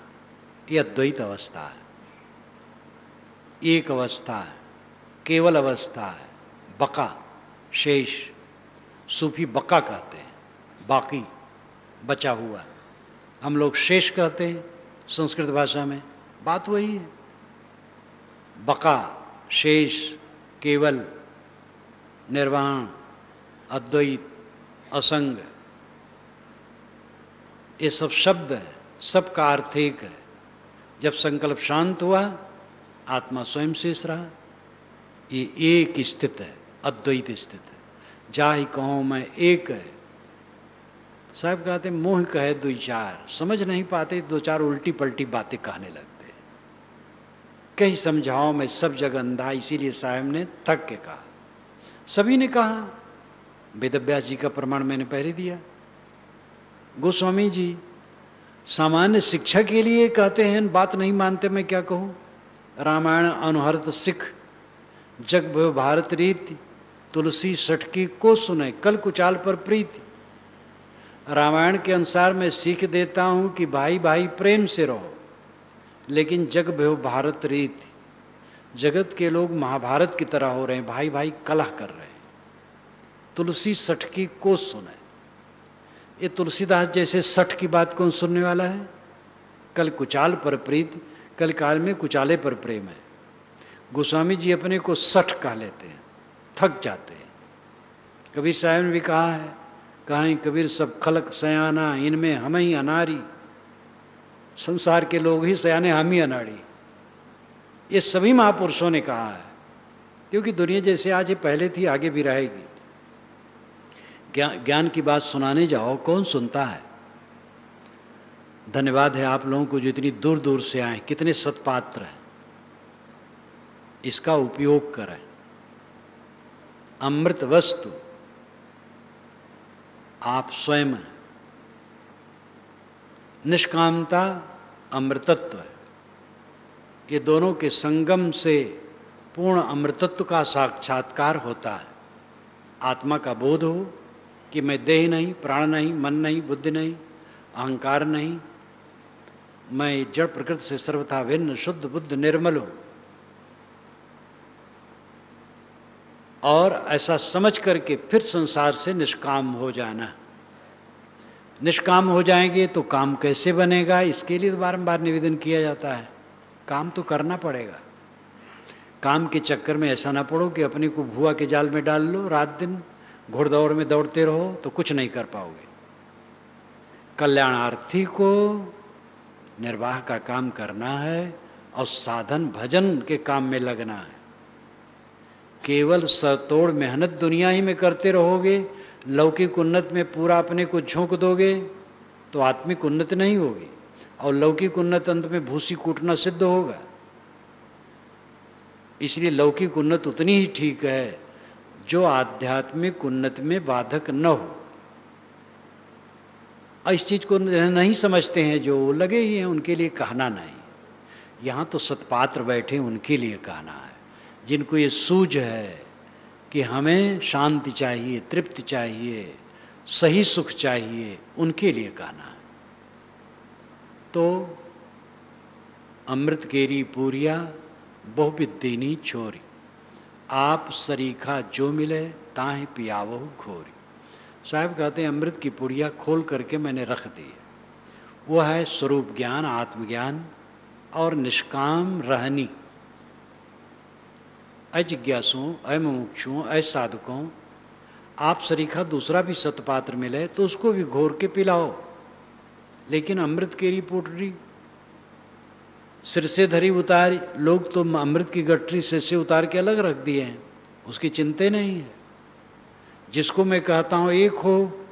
ये अद्वैत अवस्था है, एक अवस्था है, केवल अवस्था है। बका, शेष, सूफी बका कहते हैं, बाकी, बचा हुआ। हम लोग शेष कहते हैं संस्कृत भाषा में, बात वही है। बका, शेष, केवल, निर्वाण, अद्वैत, असंग, ये सब शब्द है, सबका अर्थ एक है। जब संकल्प शांत हुआ, आत्मा स्वयं शेष रहा। ये एक स्थित है, अद्वैत स्थित है। जाहि कहूँ मैं एक है। साहब कहते मोह कहे दो चार, समझ नहीं पाते, दो चार उल्टी पलटी बातें कहने लगते। कहीं समझाओ मैं सब जगह अंधा, इसीलिए साहब ने थक के कहा। सभी ने कहा, वेदव्यास जी का प्रमाण मैंने पहले दिया, गोस्वामी जी सामान्य शिक्षा के लिए कहते हैं, बात नहीं मानते, मैं क्या कहूँ। रामायण अनुहर्त सिख, जग भव भारत रीति, तुलसी सटकी को सुने, कल कुचाल पर प्रीति। रामायण के अनुसार मैं सीख देता हूँ कि भाई भाई प्रेम से रहो, लेकिन जग भव भारत रीति, जगत के लोग महाभारत की तरह हो रहे हैं, भाई भाई कलह कर रहे हैं। तुलसी सटकी को सुने, ये तुलसीदास जैसे सठ की बात कौन सुनने वाला है। कल कुचाल पर प्रीति, कल काल में कुचाले पर प्रेम है। गोस्वामी जी अपने को सठ कह लेते हैं, थक जाते हैं। कबीर साहब ने भी कहा है, कहीं कबीर सब खलक सयाना, इनमें हम ही अनारी। संसार के लोग ही सयाने, हम ही अनाड़ी। ये सभी महापुरुषों ने कहा है, क्योंकि दुनिया जैसे आज ये पहले थी, आगे भी रहेगी। ज्ञान की बात सुनाने जाओ, कौन सुनता है। धन्यवाद है आप लोगों को जो इतनी दूर दूर से आए, कितने सत्पात्र हैं। इसका उपयोग करें। अमृत वस्तु आप स्वयं हैं। निष्कामता अमृतत्व है। ये दोनों के संगम से पूर्ण अमृतत्व का साक्षात्कार होता है। आत्मा का बोध हो कि मैं देह नहीं, प्राण नहीं, मन नहीं, बुद्धि नहीं, अहंकार नहीं, मैं जड़ प्रकृति से सर्वथा भिन्न, शुद्ध बुद्ध निर्मल हूं। और ऐसा समझ करके फिर संसार से निष्काम हो जाना। निष्काम हो जाएंगे तो काम कैसे बनेगा, इसके लिए बारंबार निवेदन किया जाता है। काम तो करना पड़ेगा। काम के चक्कर में ऐसा ना पड़ो कि अपने को भुआ के जाल में डाल लो, रात दिन घुड़दौड़ में दौड़ते रहो तो कुछ नहीं कर पाओगे। कल्याणार्थी को निर्वाह का काम करना है और साधन भजन के काम में लगना है। केवल सरतोड़ मेहनत दुनिया ही में करते रहोगे, लौकिक उन्नति में पूरा अपने को झोंक दोगे तो आत्मिक उन्नति नहीं होगी, और लौकिक उन्नति अंत में भूसी कूटना सिद्ध होगा। इसलिए लौकिक उन्नति उतनी ही ठीक है जो आध्यात्मिक उन्नति में बाधक न हो। इस चीज को नहीं समझते हैं, जो लगे ही हैं उनके लिए कहना नहीं। यहाँ तो सत्पात्र बैठे, उनके लिए कहना है। जिनको ये सूझ है कि हमें शांति चाहिए, तृप्ति चाहिए, सही सुख चाहिए, उनके लिए कहना है। तो अमृत केरी पूरिया बहुविध देनी छोरी, आप सरीखा जो मिले ताहि पियावहु घोरी। साहब कहते हैं अमृत की पुड़िया खोल करके मैंने रख दी है, वो है स्वरूप ज्ञान, आत्मज्ञान और निष्काम रहनी। अजिज्ञासुओं, अमुमुक्षुओं, असाधकों, आप सरीखा दूसरा भी सतपात्र मिले तो उसको भी घोर के पिलाओ, लेकिन अमृत केरी पोटरी सिर से धरी उतार, लोग तो अमृत की गठरी सिर से उतार के अलग रख दिए हैं, उसकी चिंता नहीं है। जिसको मैं कहता हूं एक हो,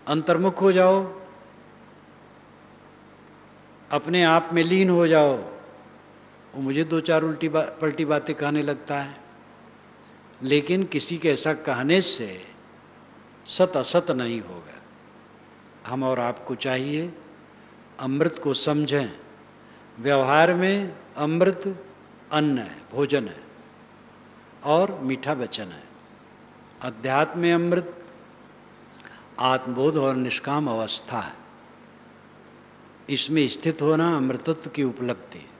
अंतर्मुख हो जाओ, अपने आप में लीन हो जाओ, वो मुझे दो चार उल्टी पलटी बातें कहने लगता है। लेकिन किसी के ऐसा कहने से सत असत नहीं होगा। हम और आपको चाहिए अमृत को समझें। व्यवहार में अमृत अन्न है, भोजन है और मीठा वचन है। अध्यात्म में अमृत आत्मबोध और निष्काम अवस्था है। इसमें स्थित होना अमृतत्व की उपलब्धि है।